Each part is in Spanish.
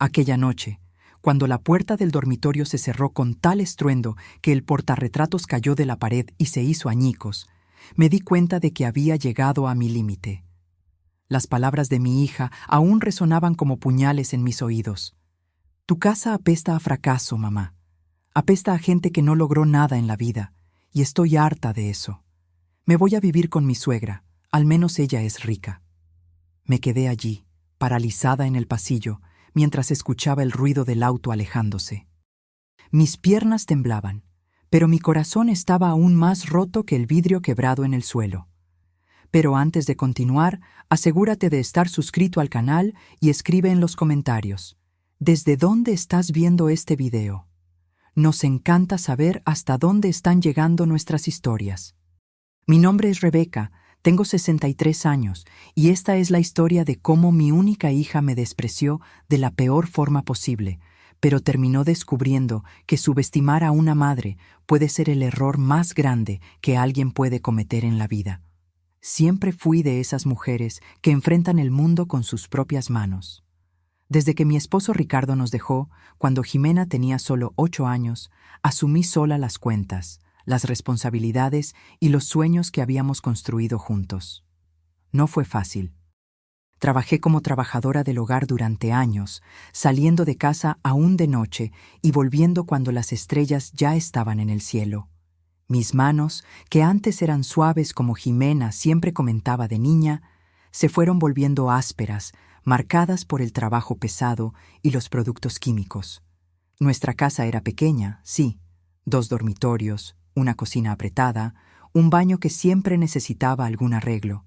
Aquella noche, cuando la puerta del dormitorio se cerró con tal estruendo que el portarretratos cayó de la pared y se hizo añicos, me di cuenta de que había llegado a mi límite. Las palabras de mi hija aún resonaban como puñales en mis oídos. Tu casa apesta a fracaso, mamá. Apesta a gente que no logró nada en la vida, y estoy harta de eso. Me voy a vivir con mi suegra, al menos ella es rica. Me quedé allí, paralizada en el pasillo, mientras escuchaba el ruido del auto alejándose. Mis piernas temblaban, pero mi corazón estaba aún más roto que el vidrio quebrado en el suelo. Pero antes de continuar, asegúrate de estar suscrito al canal y escribe en los comentarios: ¿desde dónde estás viendo este video? Nos encanta saber hasta dónde están llegando nuestras historias. Mi nombre es Rebeca, tengo 63 años, y esta es la historia de cómo mi única hija me despreció de la peor forma posible, pero terminó descubriendo que subestimar a una madre puede ser el error más grande que alguien puede cometer en la vida. Siempre fui de esas mujeres que enfrentan el mundo con sus propias manos. Desde que mi esposo Ricardo nos dejó, cuando Jimena tenía solo 8 años, asumí sola las cuentas, las responsabilidades y los sueños que habíamos construido juntos. No fue fácil. Trabajé como trabajadora del hogar durante años, saliendo de casa aún de noche y volviendo cuando las estrellas ya estaban en el cielo. Mis manos, que antes eran suaves como Jimena siempre comentaba de niña, se fueron volviendo ásperas, marcadas por el trabajo pesado y los productos químicos. Nuestra casa era pequeña, sí, 2 dormitorios, una cocina apretada, un baño que siempre necesitaba algún arreglo.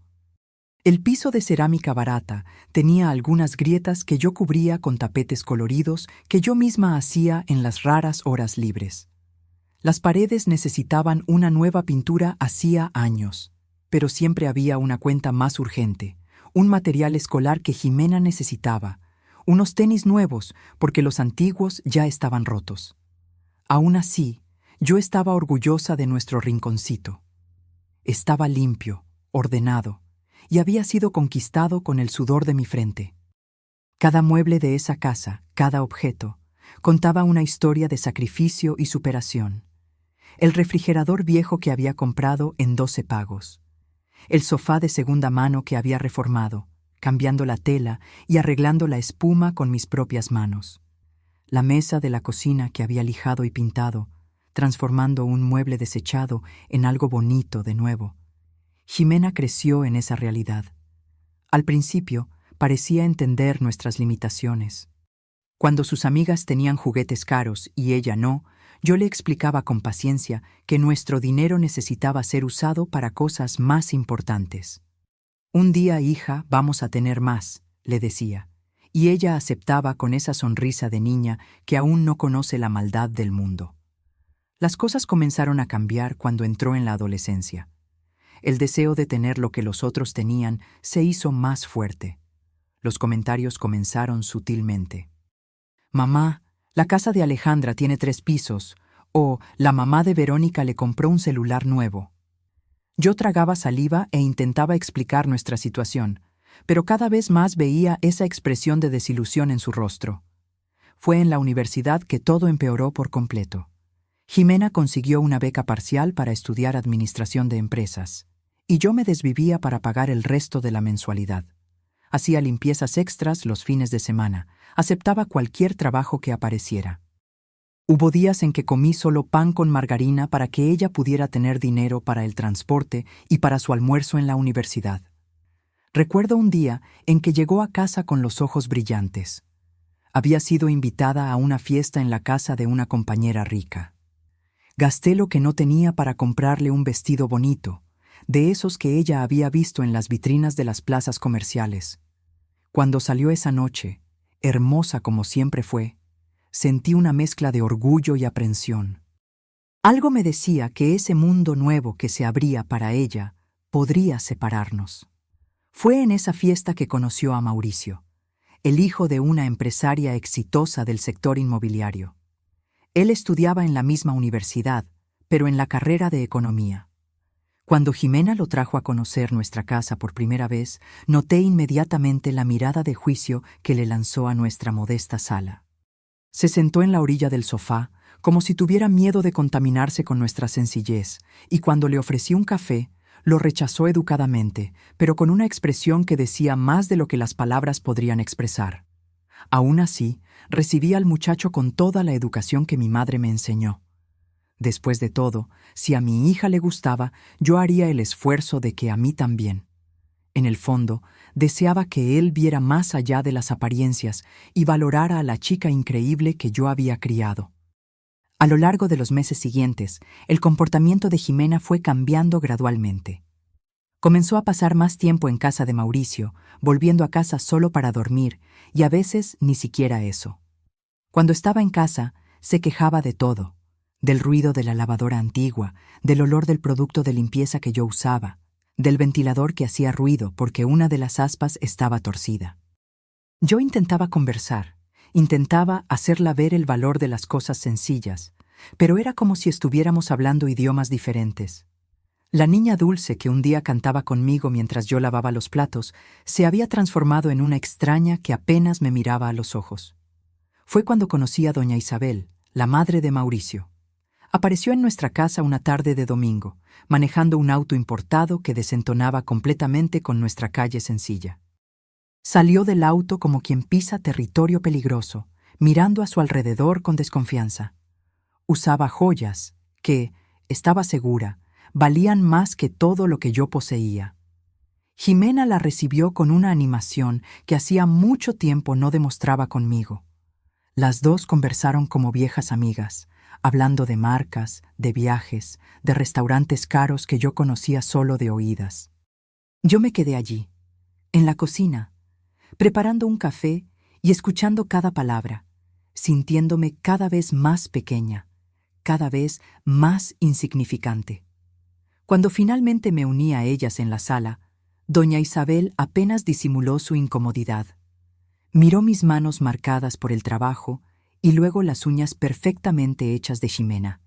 El piso de cerámica barata tenía algunas grietas que yo cubría con tapetes coloridos que yo misma hacía en las raras horas libres. Las paredes necesitaban una nueva pintura hacía años, pero siempre había una cuenta más urgente, un material escolar que Jimena necesitaba, unos tenis nuevos porque los antiguos ya estaban rotos. Aún así, yo estaba orgullosa de nuestro rinconcito. Estaba limpio, ordenado, y había sido conquistado con el sudor de mi frente. Cada mueble de esa casa, cada objeto, contaba una historia de sacrificio y superación. El refrigerador viejo que había comprado en 12 pagos. El sofá de segunda mano que había reformado, cambiando la tela y arreglando la espuma con mis propias manos. La mesa de la cocina que había lijado y pintado, transformando un mueble desechado en algo bonito de nuevo. Jimena creció en esa realidad. Al principio, parecía entender nuestras limitaciones. Cuando sus amigas tenían juguetes caros y ella no, yo le explicaba con paciencia que nuestro dinero necesitaba ser usado para cosas más importantes. Un día, hija, vamos a tener más, le decía, y ella aceptaba con esa sonrisa de niña que aún no conoce la maldad del mundo. Las cosas comenzaron a cambiar cuando entró en la adolescencia. El deseo de tener lo que los otros tenían se hizo más fuerte. Los comentarios comenzaron sutilmente. Mamá, la casa de Alejandra tiene 3 pisos, o la mamá de Verónica le compró un celular nuevo. Yo tragaba saliva e intentaba explicar nuestra situación, pero cada vez más veía esa expresión de desilusión en su rostro. Fue en la universidad que todo empeoró por completo. Jimena consiguió una beca parcial para estudiar administración de empresas, y yo me desvivía para pagar el resto de la mensualidad. Hacía limpiezas extras los fines de semana, aceptaba cualquier trabajo que apareciera. Hubo días en que comí solo pan con margarina para que ella pudiera tener dinero para el transporte y para su almuerzo en la universidad. Recuerdo un día en que llegó a casa con los ojos brillantes. Había sido invitada a una fiesta en la casa de una compañera rica. Gasté lo que no tenía para comprarle un vestido bonito, de esos que ella había visto en las vitrinas de las plazas comerciales. Cuando salió esa noche, hermosa como siempre fue, sentí una mezcla de orgullo y aprensión. Algo me decía que ese mundo nuevo que se abría para ella podría separarnos. Fue en esa fiesta que conoció a Mauricio, el hijo de una empresaria exitosa del sector inmobiliario. Él estudiaba en la misma universidad, pero en la carrera de economía. Cuando Jimena lo trajo a conocer nuestra casa por primera vez, noté inmediatamente la mirada de juicio que le lanzó a nuestra modesta sala. Se sentó en la orilla del sofá, como si tuviera miedo de contaminarse con nuestra sencillez, y cuando le ofrecí un café, lo rechazó educadamente, pero con una expresión que decía más de lo que las palabras podrían expresar. Aún así, recibí al muchacho con toda la educación que mi madre me enseñó. Después de todo, si a mi hija le gustaba, yo haría el esfuerzo de que a mí también. En el fondo, deseaba que él viera más allá de las apariencias y valorara a la chica increíble que yo había criado. A lo largo de los meses siguientes, el comportamiento de Jimena fue cambiando gradualmente. Comenzó a pasar más tiempo en casa de Mauricio, volviendo a casa solo para dormir, y a veces ni siquiera eso. Cuando estaba en casa, se quejaba de todo, del ruido de la lavadora antigua, del olor del producto de limpieza que yo usaba, del ventilador que hacía ruido porque una de las aspas estaba torcida. Yo intentaba conversar, intentaba hacerla ver el valor de las cosas sencillas, pero era como si estuviéramos hablando idiomas diferentes. La niña dulce que un día cantaba conmigo mientras yo lavaba los platos se había transformado en una extraña que apenas me miraba a los ojos. Fue cuando conocí a doña Isabel, la madre de Mauricio. Apareció en nuestra casa una tarde de domingo, manejando un auto importado que desentonaba completamente con nuestra calle sencilla. Salió del auto como quien pisa territorio peligroso, mirando a su alrededor con desconfianza. Usaba joyas que, estaba segura, valían más que todo lo que yo poseía. Jimena la recibió con una animación que hacía mucho tiempo no demostraba conmigo. Las dos conversaron como viejas amigas, hablando de marcas, de viajes, de restaurantes caros que yo conocía solo de oídas. Yo me quedé allí, en la cocina, preparando un café y escuchando cada palabra, sintiéndome cada vez más pequeña, cada vez más insignificante. Cuando finalmente me uní a ellas en la sala, doña Isabel apenas disimuló su incomodidad. Miró mis manos marcadas por el trabajo y luego las uñas perfectamente hechas de Jimena,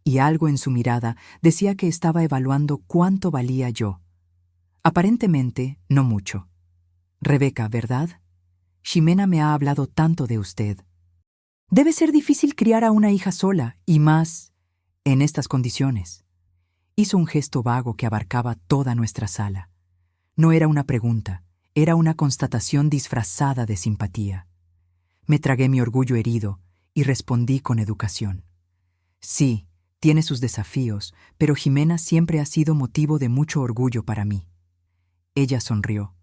y algo en su mirada decía que estaba evaluando cuánto valía yo. Aparentemente, no mucho. Rebeca, ¿verdad? Jimena me ha hablado tanto de usted. Debe ser difícil criar a una hija sola, y más en estas condiciones. Hizo un gesto vago que abarcaba toda nuestra sala. No era una pregunta, era una constatación disfrazada de simpatía. Me tragué mi orgullo herido y respondí con educación. Sí, tiene sus desafíos, pero Jimena siempre ha sido motivo de mucho orgullo para mí. Ella sonrió,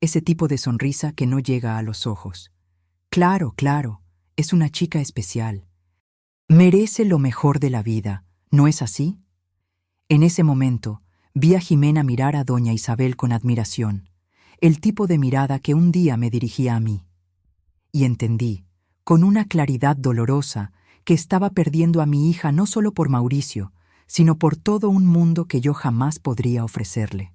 ese tipo de sonrisa que no llega a los ojos. Claro, claro, es una chica especial. Merece lo mejor de la vida, ¿no es así? En ese momento, vi a Jimena mirar a doña Isabel con admiración, el tipo de mirada que un día me dirigía a mí. Y entendí, con una claridad dolorosa, que estaba perdiendo a mi hija no solo por Mauricio, sino por todo un mundo que yo jamás podría ofrecerle.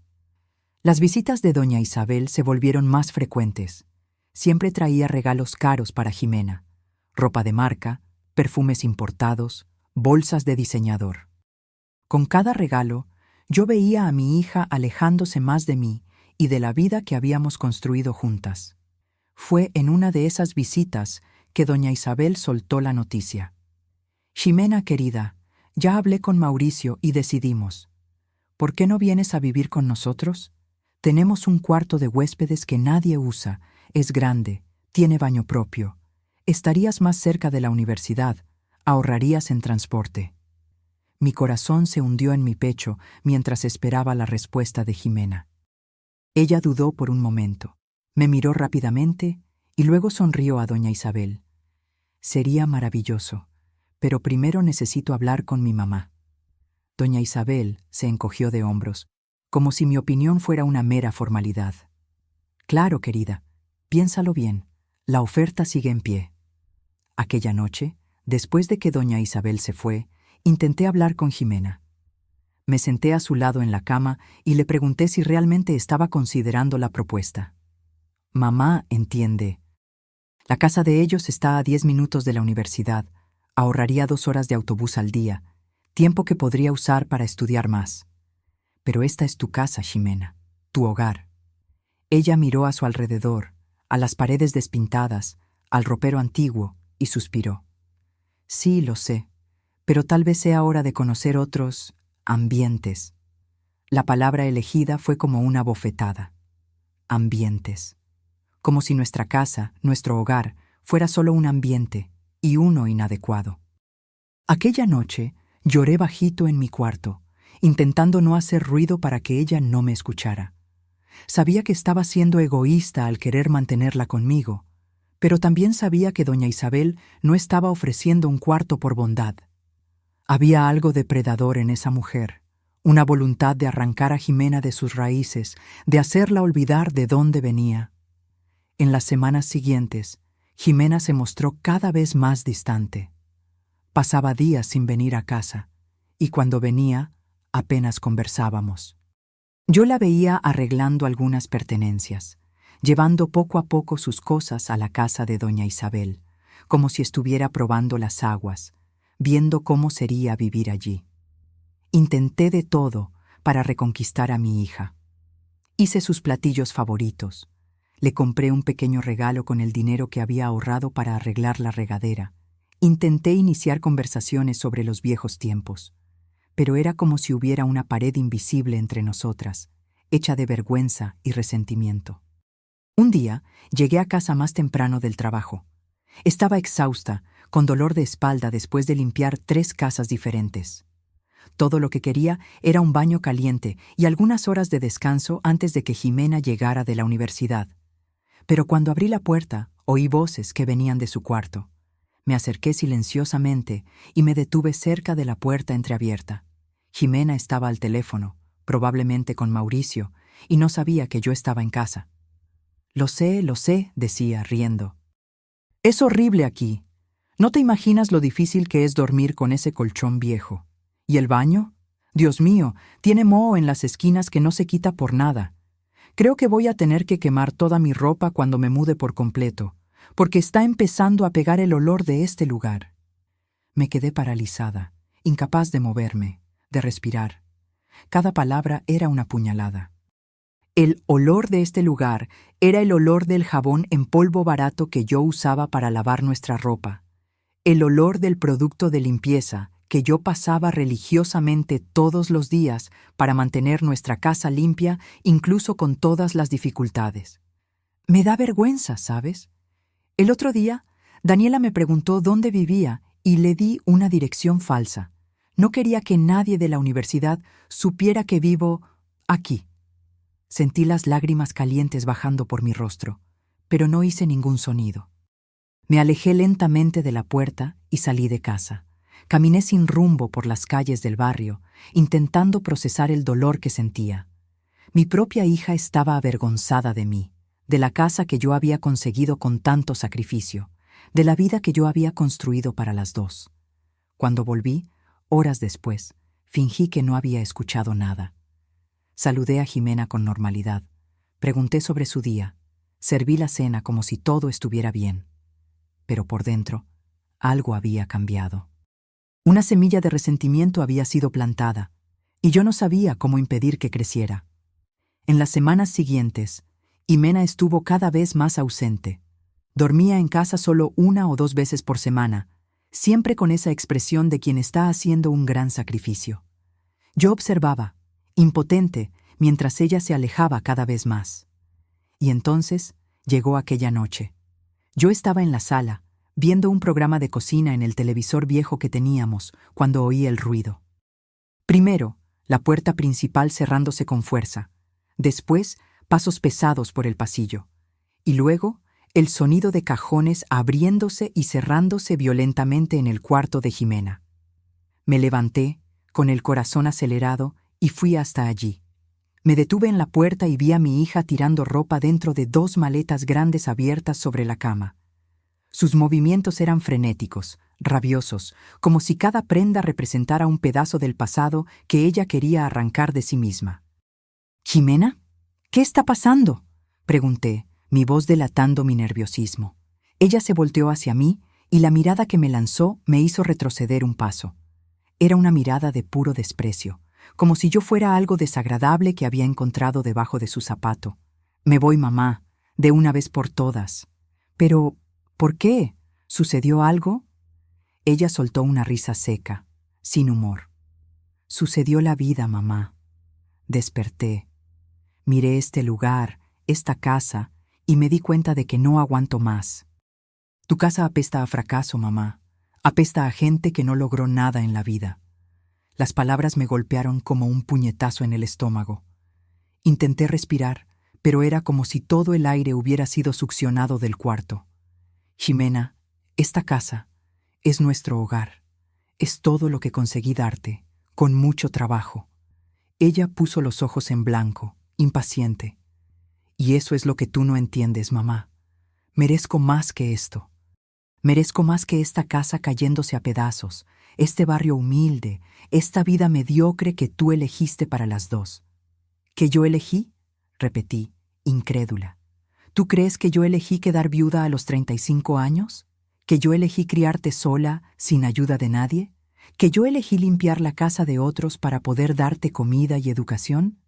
Las visitas de doña Isabel se volvieron más frecuentes. Siempre traía regalos caros para Jimena, ropa de marca, perfumes importados, bolsas de diseñador. Con cada regalo, yo veía a mi hija alejándose más de mí y de la vida que habíamos construido juntas. Fue en una de esas visitas que doña Isabel soltó la noticia. Jimena, querida, ya hablé con Mauricio y decidimos. ¿Por qué no vienes a vivir con nosotros? Tenemos un cuarto de huéspedes que nadie usa, es grande, tiene baño propio. Estarías más cerca de la universidad, ahorrarías en transporte. Mi corazón se hundió en mi pecho mientras esperaba la respuesta de Jimena. Ella dudó por un momento, me miró rápidamente y luego sonrió a doña Isabel. Sería maravilloso, pero primero necesito hablar con mi mamá. Doña Isabel se encogió de hombros, como si mi opinión fuera una mera formalidad. Claro, querida, piénsalo bien, la oferta sigue en pie. Aquella noche, después de que doña Isabel se fue, intenté hablar con Jimena. Me senté a su lado en la cama y le pregunté si realmente estaba considerando la propuesta. Mamá entiende. La casa de ellos está a 10 minutos de la universidad. Ahorraría 2 horas de autobús al día, tiempo que podría usar para estudiar más. Pero esta es tu casa, Ximena, tu hogar. Ella miró a su alrededor, a las paredes despintadas, al ropero antiguo, y suspiró. Sí, lo sé, pero tal vez sea hora de conocer otros ambientes. La palabra elegida fue como una bofetada. Ambientes. Como si nuestra casa, nuestro hogar, fuera solo un ambiente, y uno inadecuado. Aquella noche lloré bajito en mi cuarto, intentando no hacer ruido para que ella no me escuchara. Sabía que estaba siendo egoísta al querer mantenerla conmigo, pero también sabía que doña Isabel no estaba ofreciendo un cuarto por bondad. Había algo depredador en esa mujer, una voluntad de arrancar a Ximena de sus raíces, de hacerla olvidar de dónde venía. En las semanas siguientes, Ximena se mostró cada vez más distante. Pasaba días sin venir a casa, y cuando venía, apenas conversábamos. Yo la veía arreglando algunas pertenencias, llevando poco a poco sus cosas a la casa de doña Isabel, como si estuviera probando las aguas, viendo cómo sería vivir allí. Intenté de todo para reconquistar a mi hija. Hice sus platillos favoritos. Le compré un pequeño regalo con el dinero que había ahorrado para arreglar la regadera. Intenté iniciar conversaciones sobre los viejos tiempos, pero era como si hubiera una pared invisible entre nosotras, hecha de vergüenza y resentimiento. Un día llegué a casa más temprano del trabajo. Estaba exhausta, con dolor de espalda después de limpiar 3 casas diferentes. Todo lo que quería era un baño caliente y algunas horas de descanso antes de que Ximena llegara de la universidad. Pero cuando abrí la puerta, oí voces que venían de su cuarto. Me acerqué silenciosamente y me detuve cerca de la puerta entreabierta. Ximena estaba al teléfono, probablemente con Mauricio, y no sabía que yo estaba en casa. Lo sé, decía, riendo. Es horrible aquí. No te imaginas lo difícil que es dormir con ese colchón viejo. ¿Y el baño? Dios mío, tiene moho en las esquinas que no se quita por nada. Creo que voy a tener que quemar toda mi ropa cuando me mude por completo, porque está empezando a pegar el olor de este lugar. Me quedé paralizada, incapaz de moverme, de respirar. Cada palabra era una puñalada. El olor de este lugar era el olor del jabón en polvo barato que yo usaba para lavar nuestra ropa. El olor del producto de limpieza que yo pasaba religiosamente todos los días para mantener nuestra casa limpia, incluso con todas las dificultades. Me da vergüenza, ¿sabes? El otro día, Daniela me preguntó dónde vivía y le di una dirección falsa. No quería que nadie de la universidad supiera que vivo aquí. Sentí las lágrimas calientes bajando por mi rostro, pero no hice ningún sonido. Me alejé lentamente de la puerta y salí de casa. Caminé sin rumbo por las calles del barrio, intentando procesar el dolor que sentía. Mi propia hija estaba avergonzada de mí, de la casa que yo había conseguido con tanto sacrificio, de la vida que yo había construido para las dos. Cuando volví, horas después, fingí que no había escuchado nada. Saludé a Ximena con normalidad. Pregunté sobre su día. Serví la cena como si todo estuviera bien. Pero por dentro, algo había cambiado. Una semilla de resentimiento había sido plantada, y yo no sabía cómo impedir que creciera. En las semanas siguientes, Ximena estuvo cada vez más ausente. Dormía en casa solo 1 o 2 veces por semana, siempre con esa expresión de quien está haciendo un gran sacrificio. Yo observaba, impotente, mientras ella se alejaba cada vez más. Y entonces llegó aquella noche. Yo estaba en la sala, viendo un programa de cocina en el televisor viejo que teníamos, cuando oí el ruido. Primero, la puerta principal cerrándose con fuerza. Después, pasos pesados por el pasillo. Y luego, el sonido de cajones abriéndose y cerrándose violentamente en el cuarto de Ximena. Me levanté, con el corazón acelerado, y fui hasta allí. Me detuve en la puerta y vi a mi hija tirando ropa dentro de 2 maletas grandes abiertas sobre la cama. Sus movimientos eran frenéticos, rabiosos, como si cada prenda representara un pedazo del pasado que ella quería arrancar de sí misma. «¿Ximena? ¿Qué está pasando?», pregunté, mi voz delatando mi nerviosismo. Ella se volteó hacia mí y la mirada que me lanzó me hizo retroceder un paso. Era una mirada de puro desprecio, como si yo fuera algo desagradable que había encontrado debajo de su zapato. Me voy, mamá, de una vez por todas. Pero, ¿por qué? ¿Sucedió algo? Ella soltó una risa seca, sin humor. Sucedió la vida, mamá. Desperté. Miré este lugar, esta casa, y me di cuenta de que no aguanto más. Tu casa apesta a fracaso, mamá. Apesta a gente que no logró nada en la vida. Las palabras me golpearon como un puñetazo en el estómago. Intenté respirar, pero era como si todo el aire hubiera sido succionado del cuarto. Ximena, esta casa es nuestro hogar. Es todo lo que conseguí darte, con mucho trabajo. Ella puso los ojos en blanco, impaciente. Y eso es lo que tú no entiendes, mamá. Merezco más que esto. Merezco más que esta casa cayéndose a pedazos, este barrio humilde, esta vida mediocre que tú elegiste para las dos. ¿Que yo elegí? Repetí, incrédula. ¿Tú crees que yo elegí quedar viuda a los 35 años? ¿Que yo elegí criarte sola, sin ayuda de nadie? ¿Que yo elegí limpiar la casa de otros para poder darte comida y educación?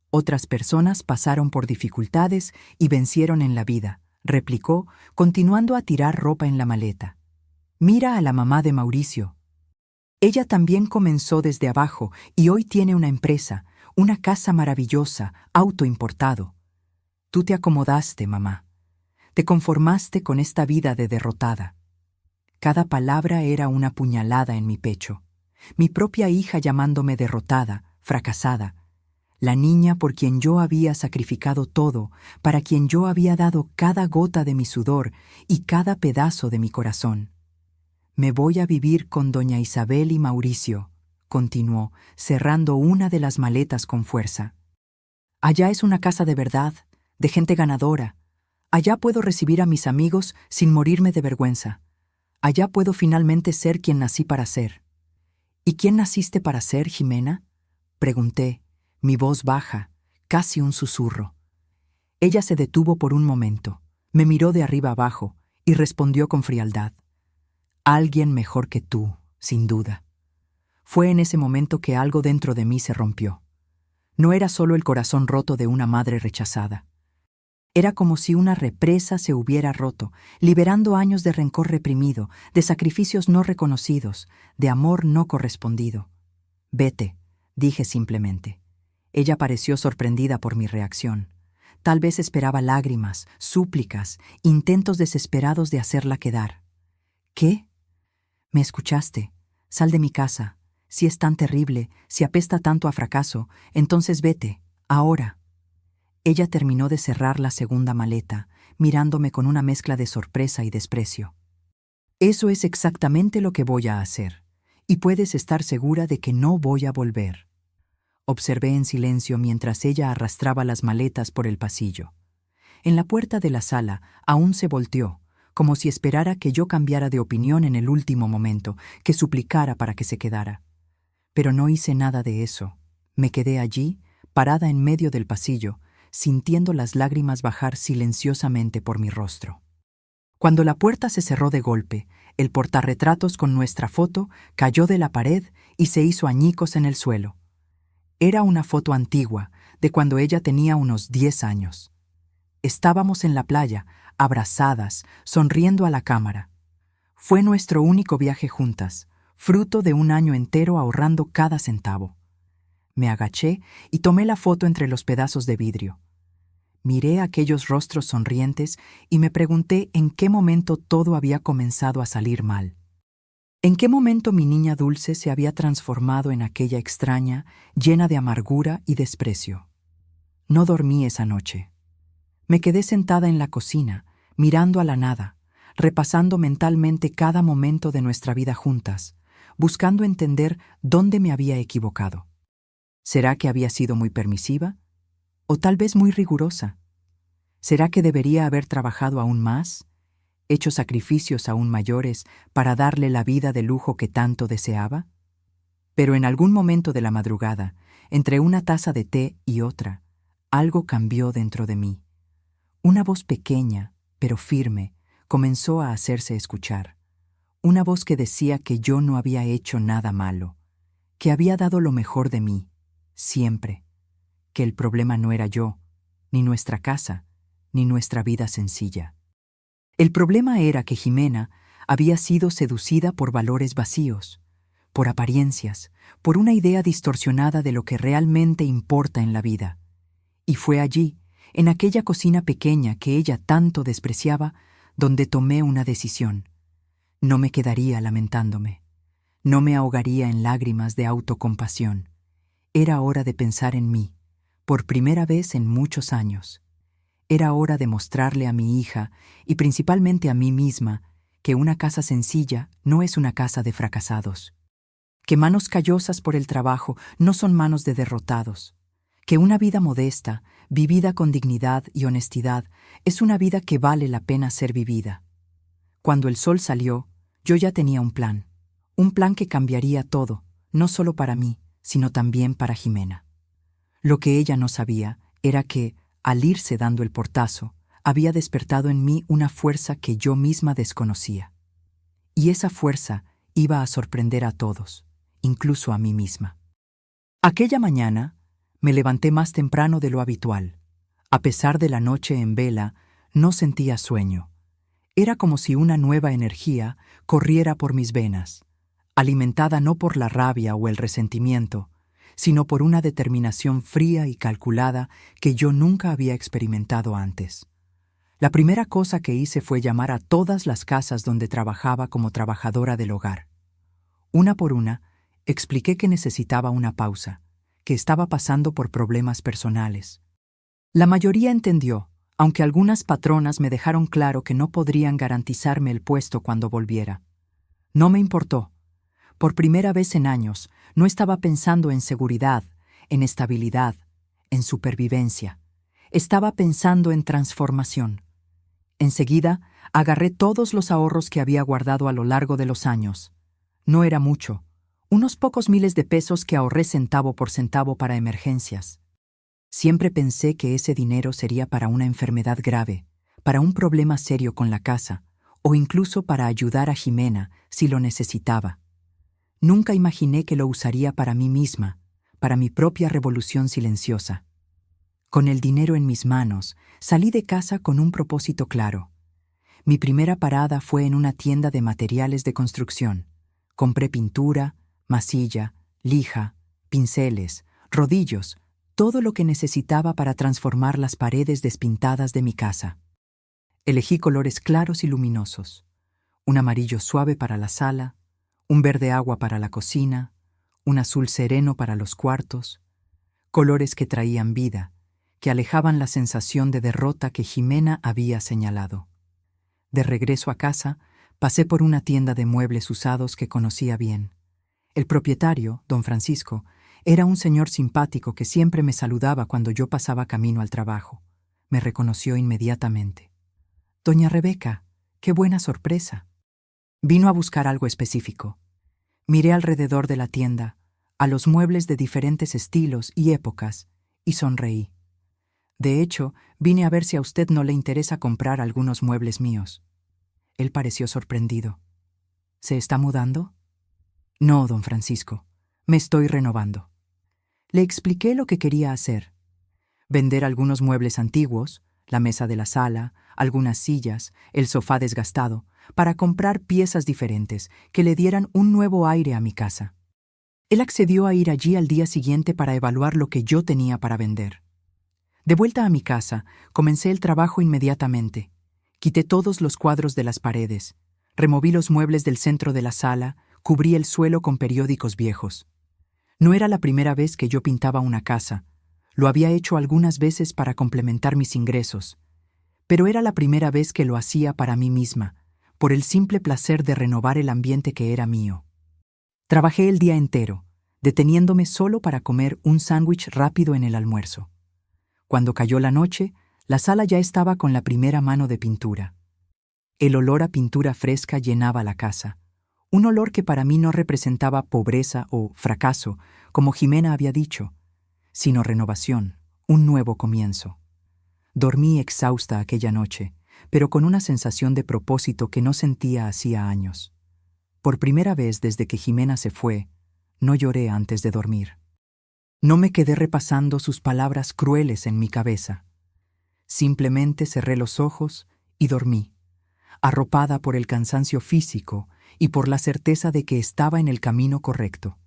Otras personas pasaron por dificultades y vencieron en la vida, replicó, continuando a tirar ropa en la maleta. Mira a la mamá de Mauricio. Ella también comenzó desde abajo y hoy tiene una empresa, una casa maravillosa, auto importado. Tú te acomodaste, mamá. Te conformaste con esta vida de derrotada. Cada palabra era una puñalada en mi pecho. Mi propia hija llamándome derrotada, fracasada. La niña por quien yo había sacrificado todo, para quien yo había dado cada gota de mi sudor y cada pedazo de mi corazón. Me voy a vivir con doña Isabel y Mauricio, continuó, cerrando una de las maletas con fuerza. Allá es una casa de verdad, de gente ganadora. Allá puedo recibir a mis amigos sin morirme de vergüenza. Allá puedo finalmente ser quien nací para ser. ¿Y quién naciste para ser, Ximena? Pregunté, mi voz baja, casi un susurro. Ella se detuvo por un momento, me miró de arriba abajo y respondió con frialdad. Alguien mejor que tú, sin duda. Fue en ese momento que algo dentro de mí se rompió. No era solo el corazón roto de una madre rechazada. Era como si una represa se hubiera roto, liberando años de rencor reprimido, de sacrificios no reconocidos, de amor no correspondido. Vete, dije simplemente. Ella pareció sorprendida por mi reacción. Tal vez esperaba lágrimas, súplicas, intentos desesperados de hacerla quedar. ¿Qué? ¿Me escuchaste? Sal de mi casa. Si es tan terrible, si apesta tanto a fracaso, entonces vete, ahora. Ella terminó de cerrar la segunda maleta, mirándome con una mezcla de sorpresa y desprecio. Eso es exactamente lo que voy a hacer, y puedes estar segura de que no voy a volver. Observé en silencio mientras ella arrastraba las maletas por el pasillo. En la puerta de la sala aún se volteó, como si esperara que yo cambiara de opinión en el último momento, que suplicara para que se quedara. Pero no hice nada de eso. Me quedé allí, parada en medio del pasillo, sintiendo las lágrimas bajar silenciosamente por mi rostro. Cuando la puerta se cerró de golpe, el portarretratos con nuestra foto cayó de la pared y se hizo añicos en el suelo. Era una foto antigua, de cuando ella tenía unos 10 años. Estábamos en la playa, abrazadas, sonriendo a la cámara. Fue nuestro único viaje juntas, fruto de un año entero ahorrando cada centavo. Me agaché y tomé la foto entre los pedazos de vidrio. Miré aquellos rostros sonrientes y me pregunté en qué momento todo había comenzado a salir mal. ¿En qué momento mi niña dulce se había transformado en aquella extraña, llena de amargura y desprecio? No dormí esa noche. Me quedé sentada en la cocina, mirando a la nada, repasando mentalmente cada momento de nuestra vida juntas, buscando entender dónde me había equivocado. ¿Será que había sido muy permisiva? ¿O tal vez muy rigurosa? ¿Será que debería haber trabajado aún más, hecho sacrificios aún mayores para darle la vida de lujo que tanto deseaba? Pero en algún momento de la madrugada, entre una taza de té y otra, algo cambió dentro de mí. Una voz pequeña, pero firme, comenzó a hacerse escuchar. Una voz que decía que yo no había hecho nada malo, que había dado lo mejor de mí, siempre, que el problema no era yo, ni nuestra casa, ni nuestra vida sencilla. El problema era que Jimena había sido seducida por valores vacíos, por apariencias, por una idea distorsionada de lo que realmente importa en la vida. Y fue allí, en aquella cocina pequeña que ella tanto despreciaba, donde tomé una decisión. No me quedaría lamentándome. No me ahogaría en lágrimas de autocompasión. Era hora de pensar en mí, por primera vez en muchos años. Era hora de mostrarle a mi hija, y principalmente a mí misma, que una casa sencilla no es una casa de fracasados. Que manos callosas por el trabajo no son manos de derrotados. Que una vida modesta, vivida con dignidad y honestidad, es una vida que vale la pena ser vivida. Cuando el sol salió, yo ya tenía un plan que cambiaría todo, no solo para mí, sino también para Jimena. Lo que ella no sabía era que, al irse dando el portazo, había despertado en mí una fuerza que yo misma desconocía. Y esa fuerza iba a sorprender a todos, incluso a mí misma. Aquella mañana me levanté más temprano de lo habitual. A pesar de la noche en vela, no sentía sueño. Era como si una nueva energía corriera por mis venas, alimentada no por la rabia o el resentimiento, sino por una determinación fría y calculada que yo nunca había experimentado antes. La primera cosa que hice fue llamar a todas las casas donde trabajaba como trabajadora del hogar. Una por una, expliqué que necesitaba una pausa, que estaba pasando por problemas personales. La mayoría entendió, aunque algunas patronas me dejaron claro que no podrían garantizarme el puesto cuando volviera. No me importó. Por primera vez en años, no estaba pensando en seguridad, en estabilidad, en supervivencia. Estaba pensando en transformación. Enseguida, agarré todos los ahorros que había guardado a lo largo de los años. No era mucho, unos pocos miles de pesos que ahorré centavo por centavo para emergencias. Siempre pensé que ese dinero sería para una enfermedad grave, para un problema serio con la casa, o incluso para ayudar a Jimena si lo necesitaba. Nunca imaginé que lo usaría para mí misma, para mi propia revolución silenciosa. Con el dinero en mis manos, salí de casa con un propósito claro. Mi primera parada fue en una tienda de materiales de construcción. Compré pintura, masilla, lija, pinceles, rodillos, todo lo que necesitaba para transformar las paredes despintadas de mi casa. Elegí colores claros y luminosos, un amarillo suave para la sala, un verde agua para la cocina, un azul sereno para los cuartos, colores que traían vida, que alejaban la sensación de derrota que Jimena había señalado. De regreso a casa, pasé por una tienda de muebles usados que conocía bien. El propietario, don Francisco, era un señor simpático que siempre me saludaba cuando yo pasaba camino al trabajo. Me reconoció inmediatamente. «Doña Rebeca, qué buena sorpresa». Vino a buscar algo específico. Miré alrededor de la tienda, a los muebles de diferentes estilos y épocas, y sonreí. De hecho, vine a ver si a usted no le interesa comprar algunos muebles míos. Él pareció sorprendido. ¿Se está mudando? No, don Francisco, me estoy renovando. Le expliqué lo que quería hacer. Vender algunos muebles antiguos, la mesa de la sala, algunas sillas, el sofá desgastado, para comprar piezas diferentes que le dieran un nuevo aire a mi casa. Él accedió a ir allí al día siguiente para evaluar lo que yo tenía para vender. De vuelta a mi casa, comencé el trabajo inmediatamente. Quité todos los cuadros de las paredes, removí los muebles del centro de la sala, cubrí el suelo con periódicos viejos. No era la primera vez que yo pintaba una casa. Lo había hecho algunas veces para complementar mis ingresos. Pero era la primera vez que lo hacía para mí misma, por el simple placer de renovar el ambiente que era mío. Trabajé el día entero, deteniéndome solo para comer un sándwich rápido en el almuerzo. Cuando cayó la noche, la sala ya estaba con la primera mano de pintura. El olor a pintura fresca llenaba la casa, un olor que para mí no representaba pobreza o fracaso, como Jimena había dicho, sino renovación, un nuevo comienzo. Dormí exhausta aquella noche, pero con una sensación de propósito que no sentía hacía años. Por primera vez desde que Jimena se fue, no lloré antes de dormir. No me quedé repasando sus palabras crueles en mi cabeza. Simplemente cerré los ojos y dormí, arropada por el cansancio físico y por la certeza de que estaba en el camino correcto.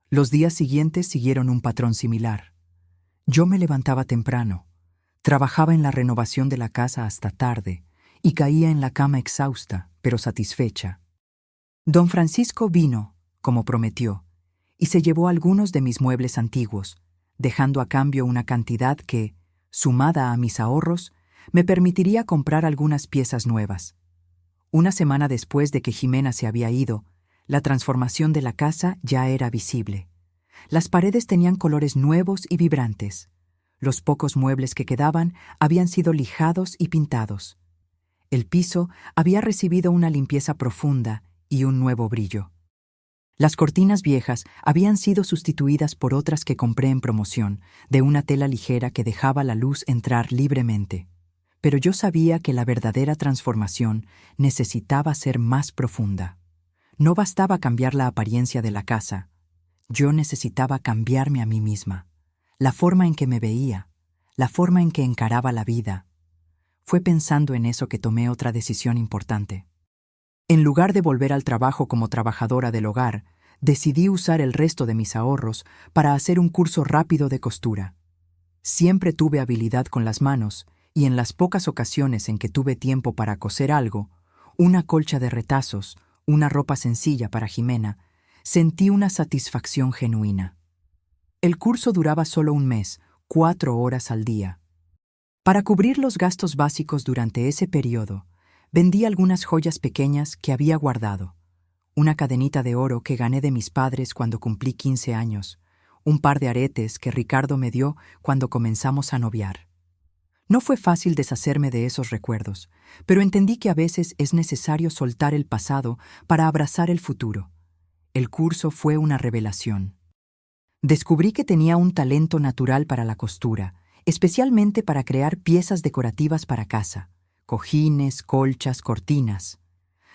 Los días siguientes siguieron un patrón similar. Yo me levantaba temprano, trabajaba en la renovación de la casa hasta tarde y caía en la cama exhausta, pero satisfecha. Don Francisco vino, como prometió, y se llevó algunos de mis muebles antiguos, dejando a cambio una cantidad que, sumada a mis ahorros, me permitiría comprar algunas piezas nuevas. Una semana después de que Jimena se había ido, la transformación de la casa ya era visible. Las paredes tenían colores nuevos y vibrantes. Los pocos muebles que quedaban habían sido lijados y pintados. El piso había recibido una limpieza profunda y un nuevo brillo. Las cortinas viejas habían sido sustituidas por otras que compré en promoción, de una tela ligera que dejaba la luz entrar libremente. Pero yo sabía que la verdadera transformación necesitaba ser más profunda. No bastaba cambiar la apariencia de la casa. Yo necesitaba cambiarme a mí misma, la forma en que me veía, la forma en que encaraba la vida. Fue pensando en eso que tomé otra decisión importante. En lugar de volver al trabajo como trabajadora del hogar, decidí usar el resto de mis ahorros para hacer un curso rápido de costura. Siempre tuve habilidad con las manos y en las pocas ocasiones en que tuve tiempo para coser algo, una colcha de retazos, una ropa sencilla para Jimena, sentí una satisfacción genuina. El curso duraba solo un mes, 4 horas al día. Para cubrir los gastos básicos durante ese periodo, vendí algunas joyas pequeñas que había guardado. Una cadenita de oro que gané de mis padres cuando cumplí 15 años, un par de aretes que Ricardo me dio cuando comenzamos a noviar. No fue fácil deshacerme de esos recuerdos, pero entendí que a veces es necesario soltar el pasado para abrazar el futuro. El curso fue una revelación. Descubrí que tenía un talento natural para la costura, especialmente para crear piezas decorativas para casa, cojines, colchas, cortinas.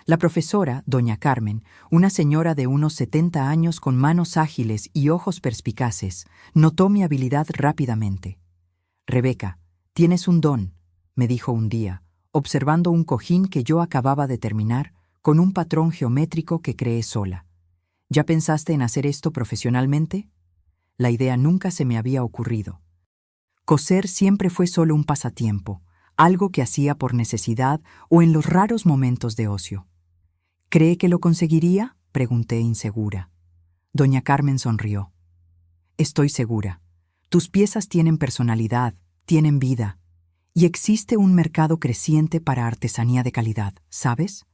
La profesora, doña Carmen, una señora de unos 70 años con manos ágiles y ojos perspicaces, notó mi habilidad rápidamente. «Rebeca, tienes un don», me dijo un día, observando un cojín que yo acababa de terminar con un patrón geométrico que creé sola. «¿Ya pensaste en hacer esto profesionalmente?» La idea nunca se me había ocurrido. Coser siempre fue solo un pasatiempo, algo que hacía por necesidad o en los raros momentos de ocio. «¿Cree que lo conseguiría?», pregunté insegura. Doña Carmen sonrió. «Estoy segura. Tus piezas tienen personalidad, tienen vida, y existe un mercado creciente para artesanía de calidad, ¿sabes?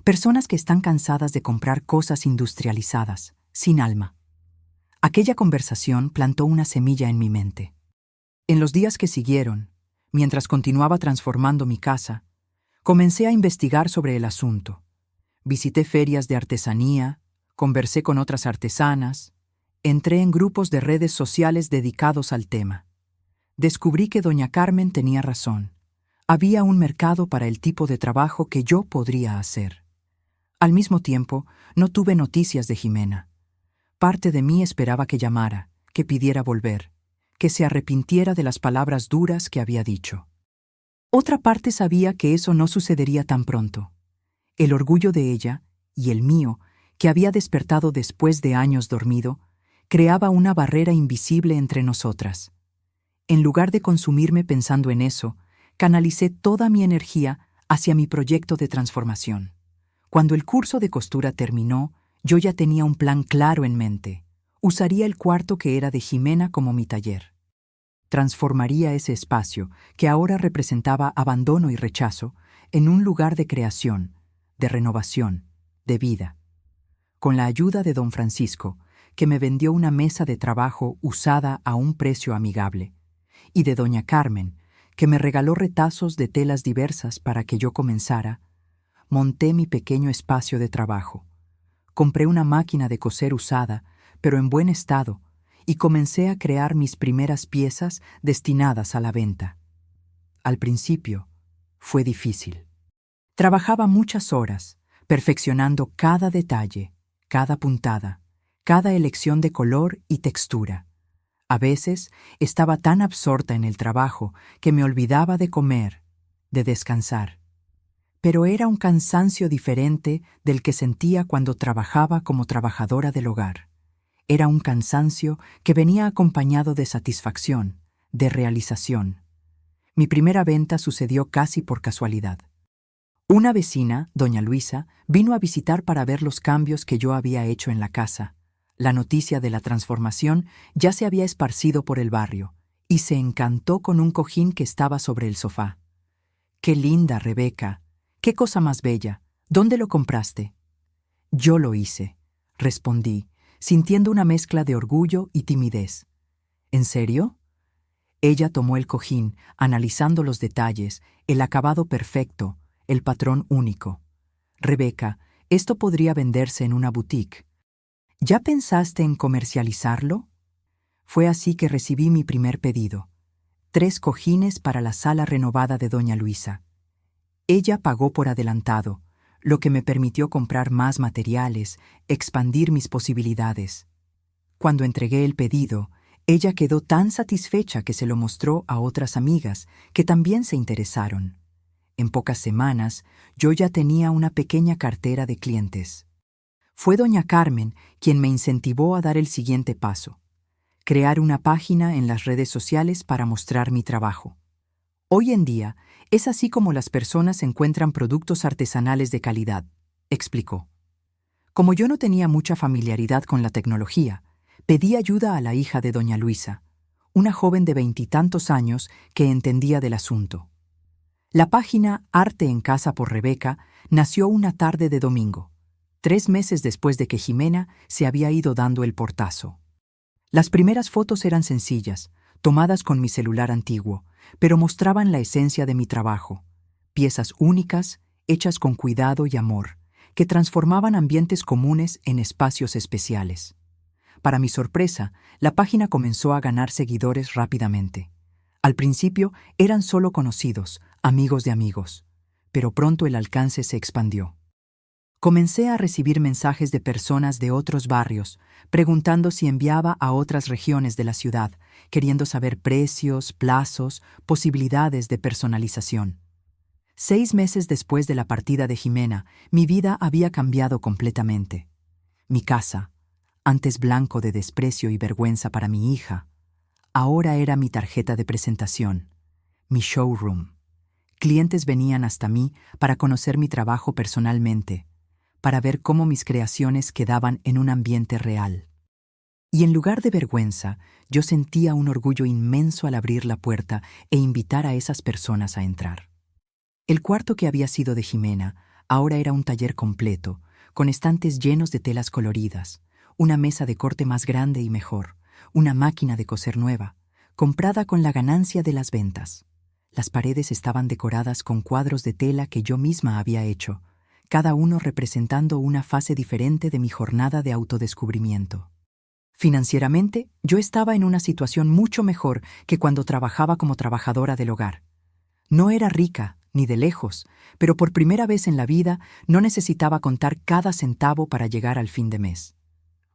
Personas que están cansadas de comprar cosas industrializadas, sin alma». Aquella conversación plantó una semilla en mi mente. En los días que siguieron, mientras continuaba transformando mi casa, comencé a investigar sobre el asunto. Visité ferias de artesanía, conversé con otras artesanas, entré en grupos de redes sociales dedicados al tema. Descubrí que doña Carmen tenía razón. Había un mercado para el tipo de trabajo que yo podría hacer. Al mismo tiempo, no tuve noticias de Jimena. Parte de mí esperaba que llamara, que pidiera volver, que se arrepintiera de las palabras duras que había dicho. Otra parte sabía que eso no sucedería tan pronto. El orgullo de ella, y el mío, que había despertado después de años dormido, creaba una barrera invisible entre nosotras. En lugar de consumirme pensando en eso, canalicé toda mi energía hacia mi proyecto de transformación. Cuando el curso de costura terminó, yo ya tenía un plan claro en mente. Usaría el cuarto que era de Jimena como mi taller. Transformaría ese espacio, que ahora representaba abandono y rechazo, en un lugar de creación, de renovación, de vida. Con la ayuda de don Francisco, que me vendió una mesa de trabajo usada a un precio amigable, y de doña Carmen, que me regaló retazos de telas diversas para que yo comenzara, monté mi pequeño espacio de trabajo. Compré una máquina de coser usada, pero en buen estado, y comencé a crear mis primeras piezas destinadas a la venta. Al principio, fue difícil. Trabajaba muchas horas, perfeccionando cada detalle, cada puntada, cada elección de color y textura. A veces estaba tan absorta en el trabajo que me olvidaba de comer, de descansar. Pero era un cansancio diferente del que sentía cuando trabajaba como trabajadora del hogar. Era un cansancio que venía acompañado de satisfacción, de realización. Mi primera venta sucedió casi por casualidad. Una vecina, doña Luisa, vino a visitar para ver los cambios que yo había hecho en la casa. La noticia de la transformación ya se había esparcido por el barrio, y se encantó con un cojín que estaba sobre el sofá. ¡Qué linda, Rebeca! ¡Qué cosa más bella! ¿Dónde lo compraste? Yo lo hice, respondí, sintiendo una mezcla de orgullo y timidez. ¿En serio? Ella tomó el cojín, analizando los detalles, el acabado perfecto, el patrón único. Rebeca, esto podría venderse en una boutique. ¿Ya pensaste en comercializarlo? Fue así que recibí mi primer pedido. 3 cojines para la sala renovada de doña Luisa. Ella pagó por adelantado, lo que me permitió comprar más materiales, expandir mis posibilidades. Cuando entregué el pedido, ella quedó tan satisfecha que se lo mostró a otras amigas que también se interesaron. En pocas semanas, yo ya tenía una pequeña cartera de clientes. Fue doña Carmen quien me incentivó a dar el siguiente paso: crear una página en las redes sociales para mostrar mi trabajo. Hoy en día, es así como las personas encuentran productos artesanales de calidad, explicó. Como yo no tenía mucha familiaridad con la tecnología, pedí ayuda a la hija de doña Luisa, una joven de 20 y tantos años que entendía del asunto. La página Arte en Casa por Rebeca nació una tarde de domingo, 3 meses después de que Jimena se había ido dando el portazo. Las primeras fotos eran sencillas, tomadas con mi celular antiguo, pero mostraban la esencia de mi trabajo, piezas únicas, hechas con cuidado y amor, que transformaban ambientes comunes en espacios especiales. Para mi sorpresa, la página comenzó a ganar seguidores rápidamente. Al principio eran solo conocidos, amigos de amigos, pero pronto el alcance se expandió. Comencé a recibir mensajes de personas de otros barrios, preguntando si enviaba a otras regiones de la ciudad, queriendo saber precios, plazos, posibilidades de personalización. 6 meses después de la partida de Jimena, mi vida había cambiado completamente. Mi casa, antes blanco de desprecio y vergüenza para mi hija, ahora era mi tarjeta de presentación, mi showroom. Clientes venían hasta mí para conocer mi trabajo personalmente, para ver cómo mis creaciones quedaban en un ambiente real. Y en lugar de vergüenza, yo sentía un orgullo inmenso al abrir la puerta e invitar a esas personas a entrar. El cuarto que había sido de Jimena ahora era un taller completo, con estantes llenos de telas coloridas, una mesa de corte más grande y mejor, una máquina de coser nueva, comprada con la ganancia de las ventas. Las paredes estaban decoradas con cuadros de tela que yo misma había hecho, cada uno representando una fase diferente de mi jornada de autodescubrimiento. Financieramente, yo estaba en una situación mucho mejor que cuando trabajaba como trabajadora del hogar. No era rica, ni de lejos, pero por primera vez en la vida no necesitaba contar cada centavo para llegar al fin de mes.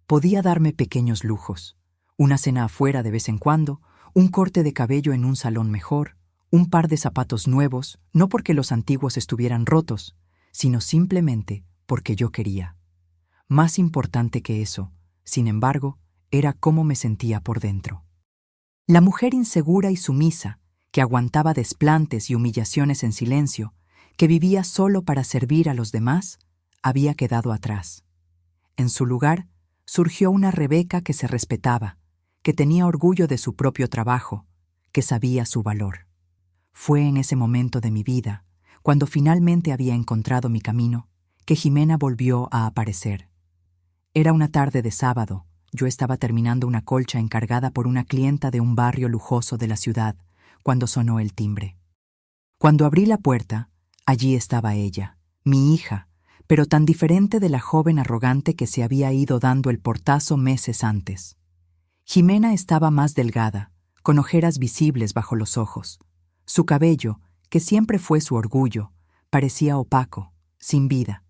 Podía darme pequeños lujos, una cena afuera de vez en cuando, un corte de cabello en un salón mejor, un par de zapatos nuevos, no porque los antiguos estuvieran rotos, sino simplemente porque yo quería. Más importante que eso, sin embargo, era cómo me sentía por dentro. La mujer insegura y sumisa, que aguantaba desplantes y humillaciones en silencio, que vivía solo para servir a los demás, había quedado atrás. En su lugar, surgió una Rebeca que se respetaba, que tenía orgullo de su propio trabajo, que sabía su valor. Fue en ese momento de mi vida, cuando finalmente había encontrado mi camino, que Jimena volvió a aparecer. Era una tarde de sábado. Yo estaba terminando una colcha encargada por una clienta de un barrio lujoso de la ciudad, cuando sonó el timbre. Cuando abrí la puerta, allí estaba ella, mi hija, pero tan diferente de la joven arrogante que se había ido dando el portazo meses antes. Jimena estaba más delgada, con ojeras visibles bajo los ojos. Su cabello, que siempre fue su orgullo, parecía opaco, sin vida.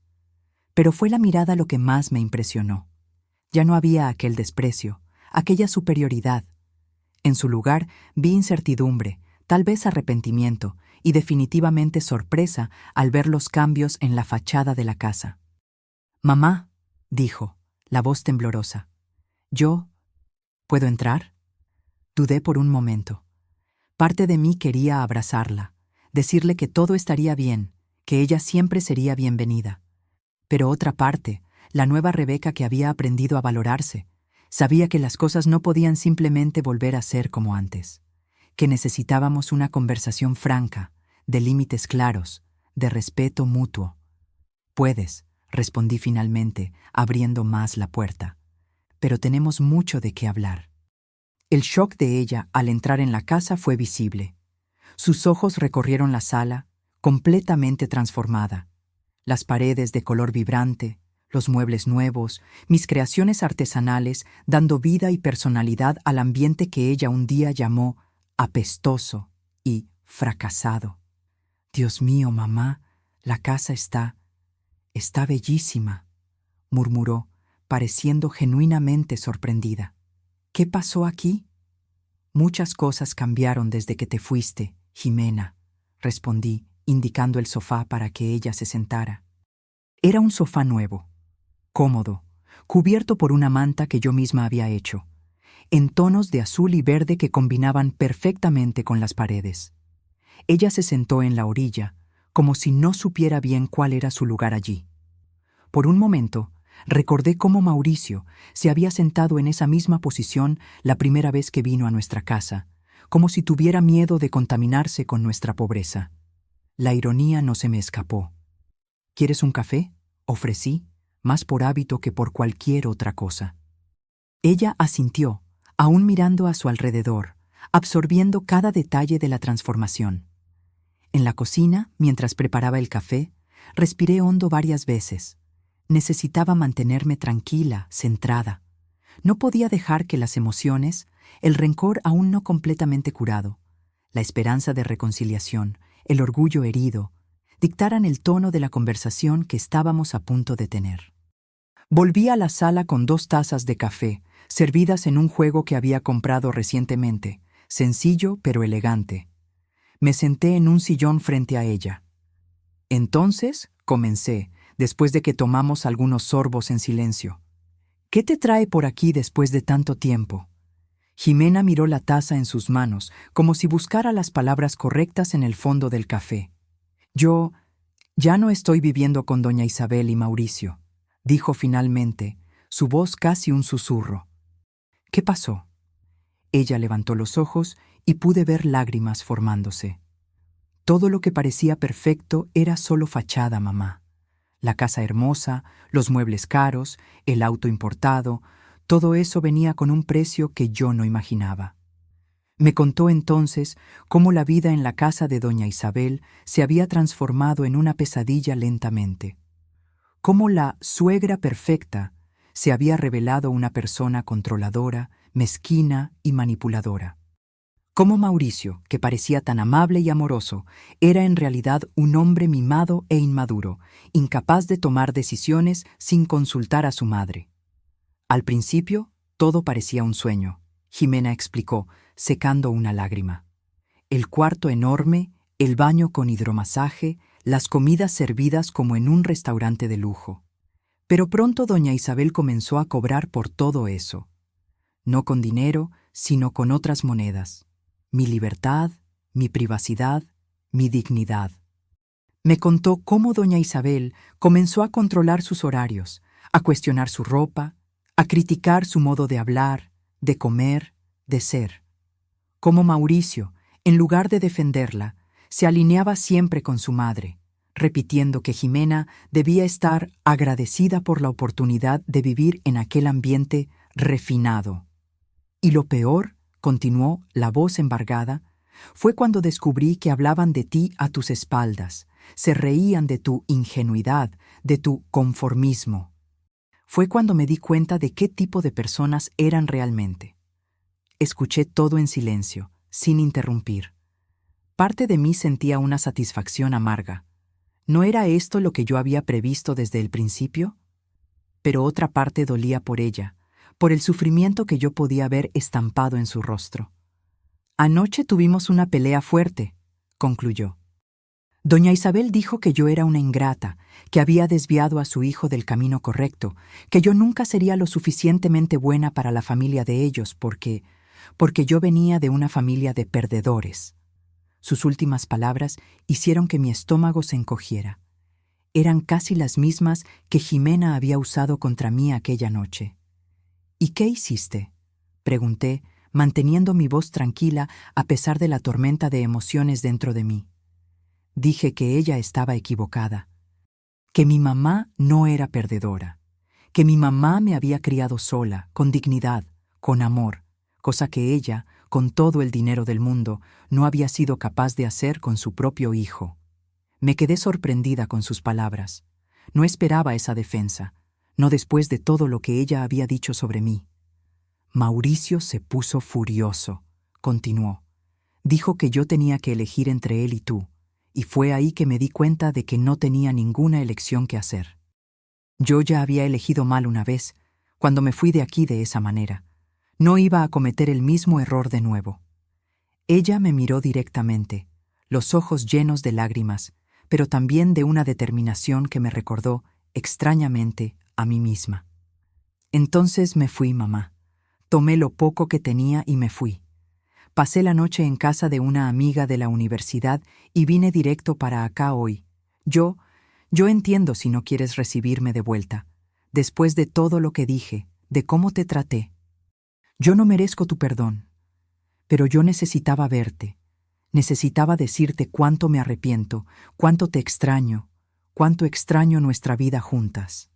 Pero fue la mirada lo que más me impresionó. Ya no había aquel desprecio, aquella superioridad. En su lugar vi incertidumbre, tal vez arrepentimiento y definitivamente sorpresa al ver los cambios en la fachada de la casa. «Mamá», dijo, la voz temblorosa. «¿Yo puedo entrar?» Dudé por un momento. Parte de mí quería abrazarla, decirle que todo estaría bien, que ella siempre sería bienvenida. Pero otra parte, la nueva Rebeca que había aprendido a valorarse, sabía que las cosas no podían simplemente volver a ser como antes, que necesitábamos una conversación franca, de límites claros, de respeto mutuo. «Puedes», respondí finalmente, abriendo más la puerta. «Pero tenemos mucho de qué hablar». El shock de ella al entrar en la casa fue visible. Sus ojos recorrieron la sala, completamente transformada. Las paredes de color vibrante, los muebles nuevos, mis creaciones artesanales, dando vida y personalidad al ambiente que ella un día llamó apestoso y fracasado. «Dios mío, mamá, la casa está bellísima», murmuró, pareciendo genuinamente sorprendida. «¿Qué pasó aquí?» «Muchas cosas cambiaron desde que te fuiste, Jimena», respondí, indicando el sofá para que ella se sentara. Era un sofá nuevo, cómodo, cubierto por una manta que yo misma había hecho, en tonos de azul y verde que combinaban perfectamente con las paredes. Ella se sentó en la orilla, como si no supiera bien cuál era su lugar allí. Por un momento, recordé cómo Mauricio se había sentado en esa misma posición la primera vez que vino a nuestra casa, como si tuviera miedo de contaminarse con nuestra pobreza. La ironía no se me escapó. «¿Quieres un café?», ofrecí, más por hábito que por cualquier otra cosa. Ella asintió, aún mirando a su alrededor, absorbiendo cada detalle de la transformación. En la cocina, mientras preparaba el café, respiré hondo varias veces. Necesitaba mantenerme tranquila, centrada. No podía dejar que las emociones, el rencor aún no completamente curado, la esperanza de reconciliación, el orgullo herido, dictaran el tono de la conversación que estábamos a punto de tener. Volví a la sala con 2 tazas de café, servidas en un juego que había comprado recientemente, sencillo pero elegante. Me senté en un sillón frente a ella. «Entonces», comencé, después de que tomamos algunos sorbos en silencio, «¿qué te trae por aquí después de tanto tiempo?» Jimena miró la taza en sus manos, como si buscara las palabras correctas en el fondo del café. «Yo ya no estoy viviendo con doña Isabel y Mauricio», dijo finalmente, su voz casi un susurro. «¿Qué pasó?» Ella levantó los ojos y pude ver lágrimas formándose. «Todo lo que parecía perfecto era solo fachada, mamá. La casa hermosa, los muebles caros, el auto importado, todo eso venía con un precio que yo no imaginaba». Me contó entonces cómo la vida en la casa de doña Isabel se había transformado en una pesadilla lentamente. Cómo la suegra perfecta se había revelado una persona controladora, mezquina y manipuladora. Cómo Mauricio, que parecía tan amable y amoroso, era en realidad un hombre mimado e inmaduro, incapaz de tomar decisiones sin consultar a su madre. Al principio, todo parecía un sueño, Jimena explicó, secando una lágrima. El cuarto enorme, el baño con hidromasaje, las comidas servidas como en un restaurante de lujo. Pero pronto doña Isabel comenzó a cobrar por todo eso. No con dinero, sino con otras monedas. Mi libertad, mi privacidad, mi dignidad. Me contó cómo doña Isabel comenzó a controlar sus horarios, a cuestionar su ropa, a criticar su modo de hablar, de comer, de ser. Cómo Mauricio, en lugar de defenderla, se alineaba siempre con su madre, repitiendo que Jimena debía estar agradecida por la oportunidad de vivir en aquel ambiente refinado. Y lo peor, continuó la voz embargada, fue cuando descubrí que hablaban de ti a tus espaldas, se reían de tu ingenuidad, de tu conformismo. Fue cuando me di cuenta de qué tipo de personas eran realmente. Escuché todo en silencio, sin interrumpir. Parte de mí sentía una satisfacción amarga. ¿No era esto lo que yo había previsto desde el principio? Pero otra parte dolía por ella, por el sufrimiento que yo podía ver estampado en su rostro. Anoche tuvimos una pelea fuerte, concluyó. Doña Isabel dijo que yo era una ingrata, que había desviado a su hijo del camino correcto, que yo nunca sería lo suficientemente buena para la familia de ellos porque yo venía de una familia de perdedores. Sus últimas palabras hicieron que mi estómago se encogiera. Eran casi las mismas que Jimena había usado contra mí aquella noche. ¿Y qué hiciste?, pregunté, manteniendo mi voz tranquila a pesar de la tormenta de emociones dentro de mí. Dije que ella estaba equivocada, que mi mamá no era perdedora, que mi mamá me había criado sola, con dignidad, con amor, cosa que ella, con todo el dinero del mundo, no había sido capaz de hacer con su propio hijo. Me quedé sorprendida con sus palabras. No esperaba esa defensa, no después de todo lo que ella había dicho sobre mí. Mauricio se puso furioso, continuó. Dijo que yo tenía que elegir entre él y tú, y fue ahí que me di cuenta de que no tenía ninguna elección que hacer. Yo ya había elegido mal una vez, cuando me fui de aquí de esa manera. No iba a cometer el mismo error de nuevo. Ella me miró directamente, los ojos llenos de lágrimas, pero también de una determinación que me recordó, extrañamente, a mí misma. Entonces me fui, mamá. Tomé lo poco que tenía y me fui. Pasé la noche en casa de una amiga de la universidad y vine directo para acá hoy. Yo entiendo si no quieres recibirme de vuelta, después de todo lo que dije, de cómo te traté. Yo no merezco tu perdón, pero yo necesitaba verte. Necesitaba decirte cuánto me arrepiento, cuánto te extraño, cuánto extraño nuestra vida juntas.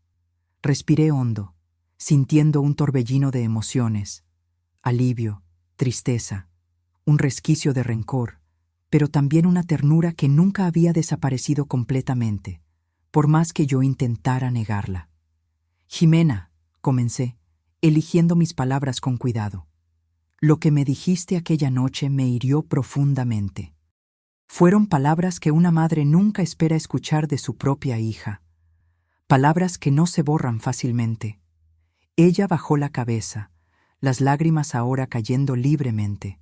Respiré hondo, sintiendo un torbellino de emociones, alivio, tristeza, un resquicio de rencor, pero también una ternura que nunca había desaparecido completamente, por más que yo intentara negarla. Jimena, comencé, eligiendo mis palabras con cuidado. Lo que me dijiste aquella noche me hirió profundamente. Fueron palabras que una madre nunca espera escuchar de su propia hija. Palabras que no se borran fácilmente. Ella bajó la cabeza, las lágrimas ahora cayendo libremente.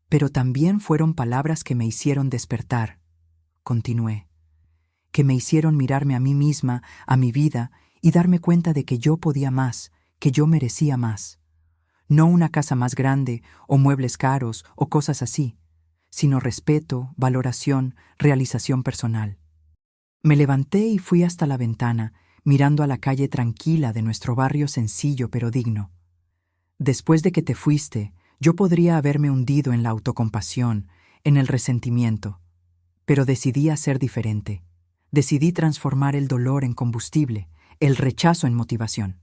Pero también fueron palabras que me hicieron despertar, continué, que me hicieron mirarme a mí misma, a mi vida, y darme cuenta de que yo podía más, que yo merecía más. No una casa más grande, o muebles caros, o cosas así, sino respeto, valoración, realización personal. Me levanté y fui hasta la ventana, mirando a la calle tranquila de nuestro barrio sencillo pero digno. Después de que te fuiste, yo podría haberme hundido en la autocompasión, en el resentimiento, pero decidí hacer diferente. Decidí transformar el dolor en combustible, el rechazo en motivación.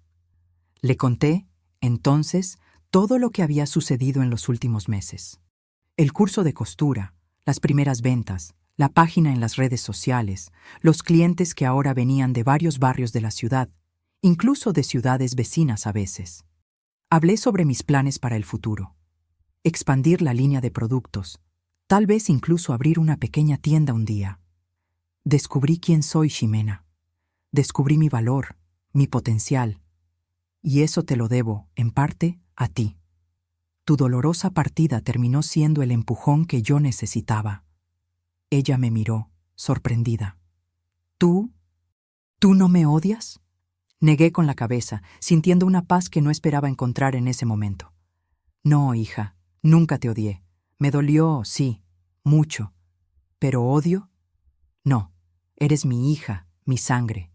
Le conté, entonces, todo lo que había sucedido en los últimos meses. El curso de costura, las primeras ventas, la página en las redes sociales, los clientes que ahora venían de varios barrios de la ciudad, incluso de ciudades vecinas a veces. Hablé sobre mis planes para el futuro. Expandir la línea de productos, tal vez incluso abrir una pequeña tienda un día. Descubrí quién soy, Ximena. Descubrí mi valor, mi potencial. Y eso te lo debo, en parte, a ti. Tu dolorosa partida terminó siendo el empujón que yo necesitaba. Ella me miró, sorprendida. ¿Tú? ¿Tú no me odias? Negué con la cabeza, sintiendo una paz que no esperaba encontrar en ese momento. No, hija, nunca te odié. Me dolió, sí, mucho. ¿Pero odio? No, eres mi hija, mi sangre.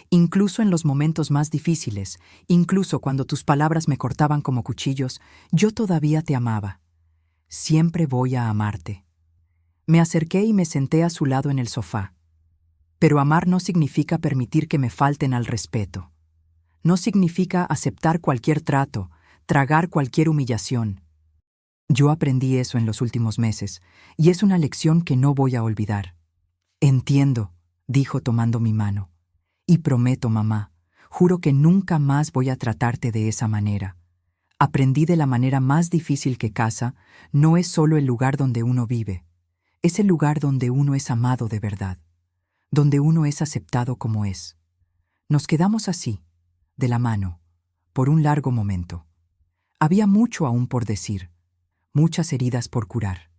Incluso en los momentos más difíciles, incluso cuando tus palabras me cortaban como cuchillos, yo todavía te amaba. Siempre voy a amarte. Me acerqué y me senté a su lado en el sofá. Pero amar no significa permitir que me falten al respeto. No significa aceptar cualquier trato, tragar cualquier humillación. Yo aprendí eso en los últimos meses, y es una lección que no voy a olvidar. Entiendo, dijo tomando mi mano. Y prometo, mamá, juro que nunca más voy a tratarte de esa manera. Aprendí de la manera más difícil que casa, no es solo el lugar donde uno vive, es el lugar donde uno es amado de verdad, donde uno es aceptado como es. Nos quedamos así, de la mano, por un largo momento. Había mucho aún por decir, muchas heridas por curar.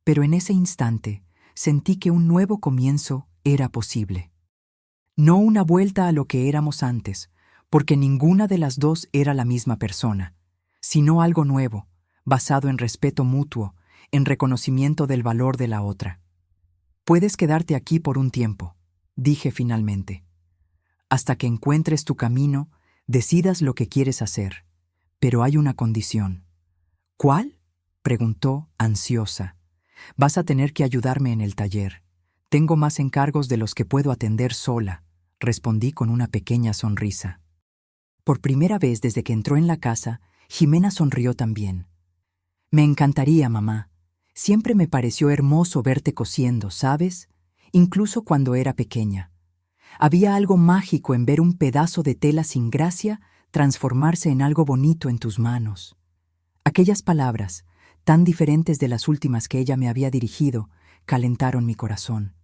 Pero en ese instante sentí que un nuevo comienzo era posible. No una vuelta a lo que éramos antes, porque ninguna de las dos era la misma persona, sino algo nuevo, basado en respeto mutuo, en reconocimiento del valor de la otra. Puedes quedarte aquí por un tiempo, dije finalmente. Hasta que encuentres tu camino, decidas lo que quieres hacer. Pero hay una condición. ¿Cuál? Preguntó, ansiosa. Vas a tener que ayudarme en el taller. Tengo más encargos de los que puedo atender sola, respondí con una pequeña sonrisa. Por primera vez desde que entró en la casa, Jimena sonrió también. Me encantaría, mamá. Siempre me pareció hermoso verte cosiendo, ¿sabes? Incluso cuando era pequeña. Había algo mágico en ver un pedazo de tela sin gracia transformarse en algo bonito en tus manos. Aquellas palabras, tan diferentes de las últimas que ella me había dirigido, calentaron mi corazón.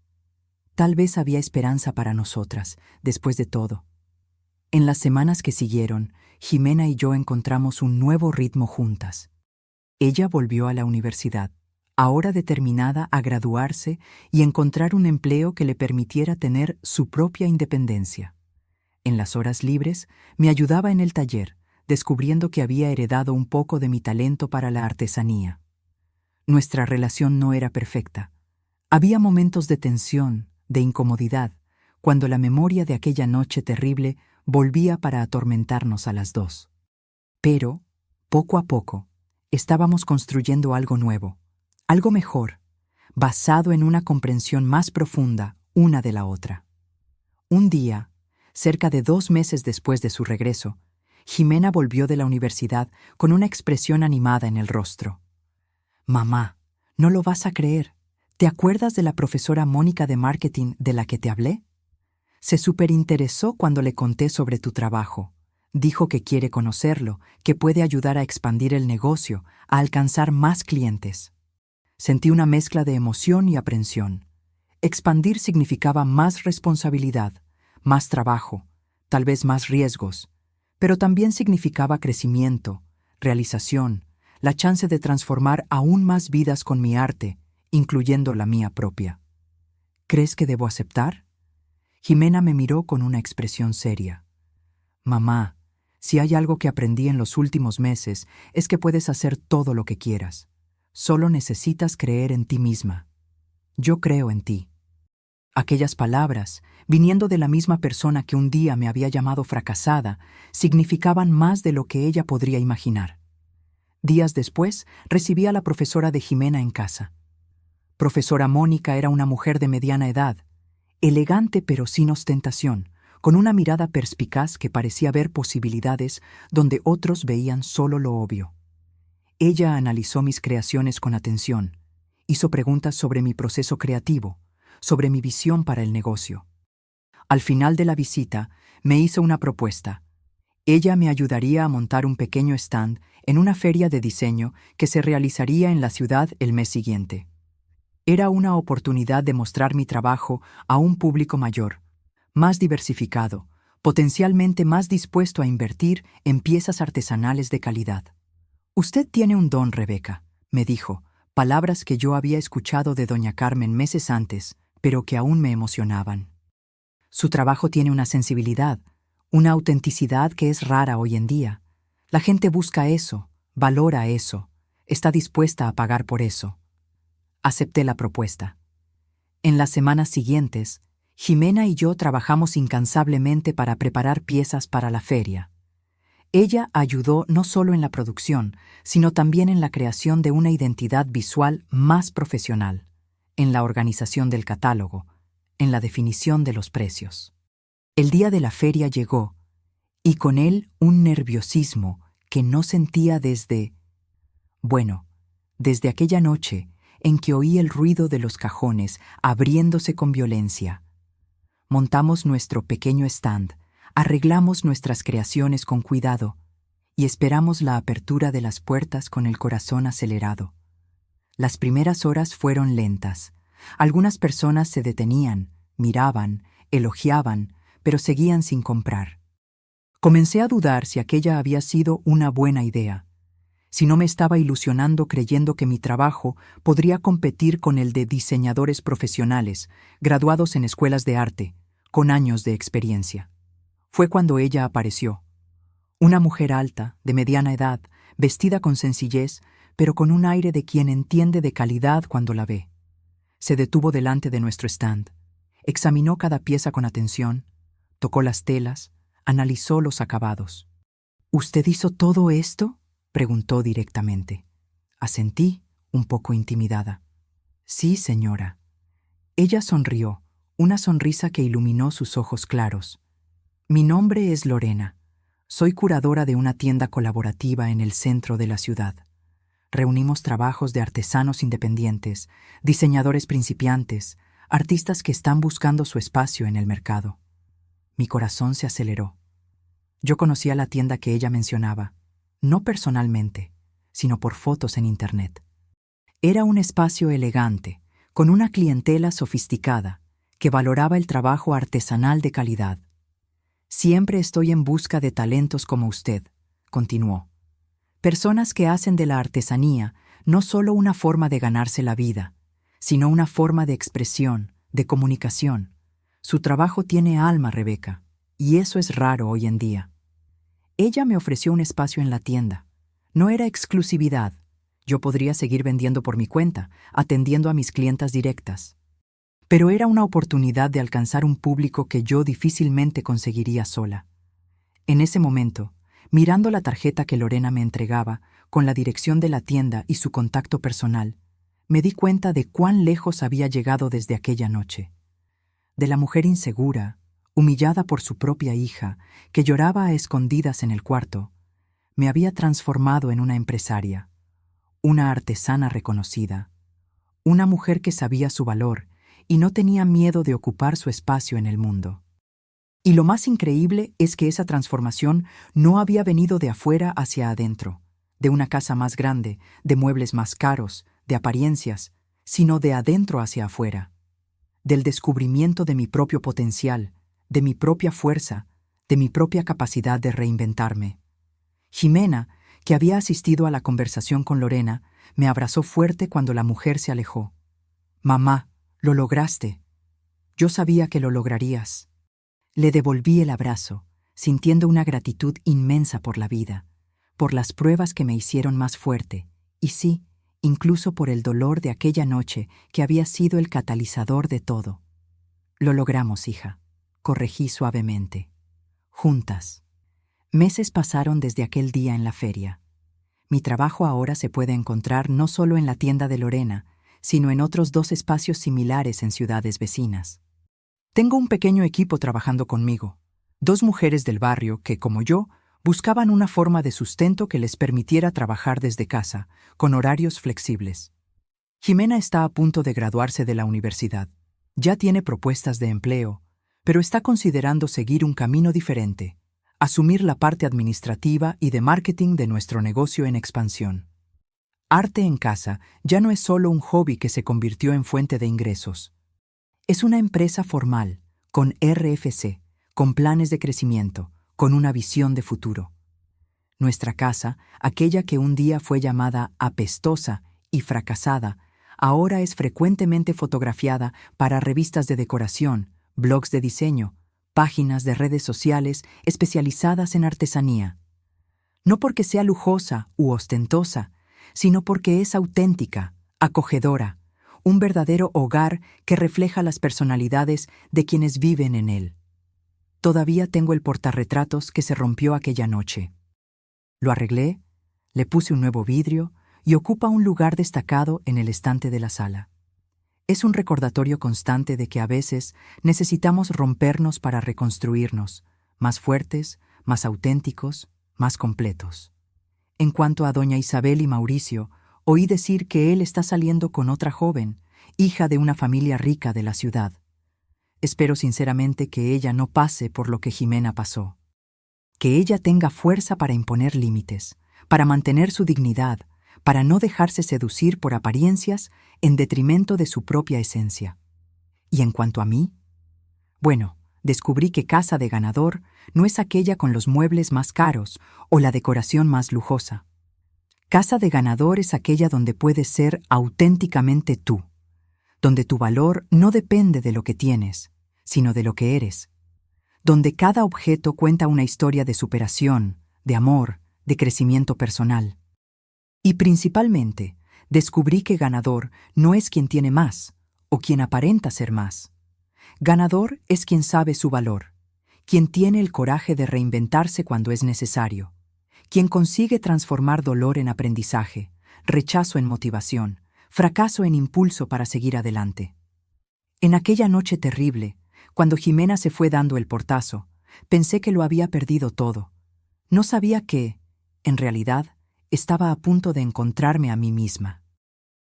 Tal vez había esperanza para nosotras, después de todo. En las semanas que siguieron, Jimena y yo encontramos un nuevo ritmo juntas. Ella volvió a la universidad, ahora determinada a graduarse y encontrar un empleo que le permitiera tener su propia independencia. En las horas libres, me ayudaba en el taller, descubriendo que había heredado un poco de mi talento para la artesanía. Nuestra relación no era perfecta. Había momentos de tensión, de incomodidad, cuando la memoria de aquella noche terrible volvía para atormentarnos a las dos. Pero, poco a poco, estábamos construyendo algo nuevo, algo mejor, basado en una comprensión más profunda una de la otra. Un día, cerca de 2 meses después de su regreso, Jimena volvió de la universidad con una expresión animada en el rostro. «Mamá, no lo vas a creer. ¿Te acuerdas de la profesora Mónica de marketing de la que te hablé? Se superinteresó cuando le conté sobre tu trabajo. Dijo que quiere conocerlo, que puede ayudar a expandir el negocio, a alcanzar más clientes». Sentí una mezcla de emoción y aprensión. Expandir significaba más responsabilidad, más trabajo, tal vez más riesgos, pero también significaba crecimiento, realización, la chance de transformar aún más vidas con mi arte, incluyendo la mía propia. ¿Crees que debo aceptar? Jimena me miró con una expresión seria. Mamá, si hay algo que aprendí en los últimos meses es que puedes hacer todo lo que quieras. Solo necesitas creer en ti misma. Yo creo en ti. Aquellas palabras, viniendo de la misma persona que un día me había llamado fracasada, significaban más de lo que ella podría imaginar. Días después, recibí a la profesora de Jimena en casa. Profesora Mónica era una mujer de mediana edad, elegante pero sin ostentación, con una mirada perspicaz que parecía ver posibilidades donde otros veían solo lo obvio. Ella analizó mis creaciones con atención, hizo preguntas sobre mi proceso creativo, sobre mi visión para el negocio. Al final de la visita, me hizo una propuesta. Ella me ayudaría a montar un pequeño stand en una feria de diseño que se realizaría en la ciudad el mes siguiente. Era una oportunidad de mostrar mi trabajo a un público mayor, más diversificado, potencialmente más dispuesto a invertir en piezas artesanales de calidad. «Usted tiene un don, Rebeca», me dijo, palabras que yo había escuchado de doña Carmen meses antes, pero que aún me emocionaban. Su trabajo tiene una sensibilidad, una autenticidad que es rara hoy en día. La gente busca eso, valora eso, está dispuesta a pagar por eso. Acepté la propuesta. En las semanas siguientes, Jimena y yo trabajamos incansablemente para preparar piezas para la feria. Ella ayudó no solo en la producción, sino también en la creación de una identidad visual más profesional, en la organización del catálogo, en la definición de los precios. El día de la feria llegó, y con él un nerviosismo que no sentía desde aquella noche en que oí el ruido de los cajones abriéndose con violencia. Montamos nuestro pequeño stand, arreglamos nuestras creaciones con cuidado y esperamos la apertura de las puertas con el corazón acelerado. Las primeras horas fueron lentas. Algunas personas se detenían, miraban, elogiaban, pero seguían sin comprar. Comencé a dudar si aquella había sido una buena idea. si no me estaba ilusionando creyendo que mi trabajo podría competir con el de diseñadores profesionales, graduados en escuelas de arte, con años de experiencia. Fue cuando ella apareció. Una mujer alta, de mediana edad, vestida con sencillez, pero con un aire de quien entiende de calidad cuando la ve. Se detuvo delante de nuestro stand, examinó cada pieza con atención, tocó las telas, analizó los acabados. ¿Usted hizo todo esto?, preguntó directamente. Asentí, un poco intimidada. Sí, señora. Ella sonrió, una sonrisa que iluminó sus ojos claros. Mi nombre es Lorena. Soy curadora de una tienda colaborativa en el centro de la ciudad. Reunimos trabajos de artesanos independientes, diseñadores principiantes, artistas que están buscando su espacio en el mercado. Mi corazón se aceleró. Yo conocía la tienda que ella mencionaba, no personalmente, sino por fotos en Internet. Era un espacio elegante, con una clientela sofisticada, que valoraba el trabajo artesanal de calidad. Siempre estoy en busca de talentos como usted, continuó. Personas que hacen de la artesanía no solo una forma de ganarse la vida, sino una forma de expresión, de comunicación. Su trabajo tiene alma, Rebeca, y eso es raro hoy en día. Ella me ofreció un espacio en la tienda. No era exclusividad. Yo podría seguir vendiendo por mi cuenta, atendiendo a mis clientas directas. Pero era una oportunidad de alcanzar un público que yo difícilmente conseguiría sola. En ese momento, mirando la tarjeta que Lorena me entregaba, con la dirección de la tienda y su contacto personal, me di cuenta de cuán lejos había llegado desde aquella noche. De la mujer insegura, humillada por su propia hija, que lloraba a escondidas en el cuarto, me había transformado en una empresaria, una artesana reconocida, una mujer que sabía su valor y no tenía miedo de ocupar su espacio en el mundo. Y lo más increíble es que esa transformación no había venido de afuera hacia adentro, de una casa más grande, de muebles más caros, de apariencias, sino de adentro hacia afuera, del descubrimiento de mi propio potencial, de mi propia fuerza, de mi propia capacidad de reinventarme. Jimena, que había asistido a la conversación con Lorena, me abrazó fuerte cuando la mujer se alejó. «Mamá, lo lograste. Yo sabía que lo lograrías». Le devolví el abrazo, sintiendo una gratitud inmensa por la vida, por las pruebas que me hicieron más fuerte, y sí, incluso por el dolor de aquella noche que había sido el catalizador de todo. «Lo logramos, hija», corregí suavemente. «Juntas». Meses pasaron desde aquel día en la feria. Mi trabajo ahora se puede encontrar no solo en la tienda de Lorena, sino en otros 2 espacios similares en ciudades vecinas. Tengo un pequeño equipo trabajando conmigo, 2 mujeres del barrio que, como yo, buscaban una forma de sustento que les permitiera trabajar desde casa, con horarios flexibles. Jimena está a punto de graduarse de la universidad. Ya tiene propuestas de empleo, pero está considerando seguir un camino diferente, asumir la parte administrativa y de marketing de nuestro negocio en expansión. Arte en Casa ya no es solo un hobby que se convirtió en fuente de ingresos. Es una empresa formal, con RFC, con planes de crecimiento, con una visión de futuro. Nuestra casa, aquella que un día fue llamada apestosa y fracasada, ahora es frecuentemente fotografiada para revistas de decoración, blogs de diseño, páginas de redes sociales especializadas en artesanía. No porque sea lujosa u ostentosa, sino porque es auténtica, acogedora, un verdadero hogar que refleja las personalidades de quienes viven en él. Todavía tengo el portarretratos que se rompió aquella noche. Lo arreglé, le puse un nuevo vidrio y ocupa un lugar destacado en el estante de la sala. Es un recordatorio constante de que a veces necesitamos rompernos para reconstruirnos, más fuertes, más auténticos, más completos. En cuanto a doña Isabel y Mauricio, oí decir que él está saliendo con otra joven, hija de una familia rica de la ciudad. Espero sinceramente que ella no pase por lo que Jimena pasó. Que ella tenga fuerza para imponer límites, para mantener su dignidad, para no dejarse seducir por apariencias en detrimento de su propia esencia. Y en cuanto a mí, bueno, descubrí que casa de ganador no es aquella con los muebles más caros o la decoración más lujosa. Casa de ganador es aquella donde puedes ser auténticamente tú, donde tu valor no depende de lo que tienes, sino de lo que eres, donde cada objeto cuenta una historia de superación, de amor, de crecimiento personal. Y principalmente, descubrí que ganador no es quien tiene más o quien aparenta ser más. Ganador es quien sabe su valor, quien tiene el coraje de reinventarse cuando es necesario, quien consigue transformar dolor en aprendizaje, rechazo en motivación, fracaso en impulso para seguir adelante. En aquella noche terrible, cuando Jimena se fue dando el portazo, pensé que lo había perdido todo. No sabía que, en realidad, estaba a punto de encontrarme a mí misma.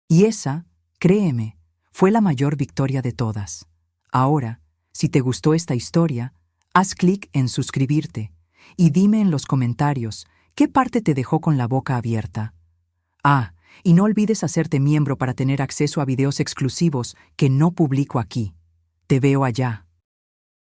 Y esa, créeme, fue la mayor victoria de todas. Ahora, si te gustó esta historia, haz clic en suscribirte y dime en los comentarios qué parte te dejó con la boca abierta. Ah, y no olvides hacerte miembro para tener acceso a videos exclusivos que no publico aquí. Te veo allá.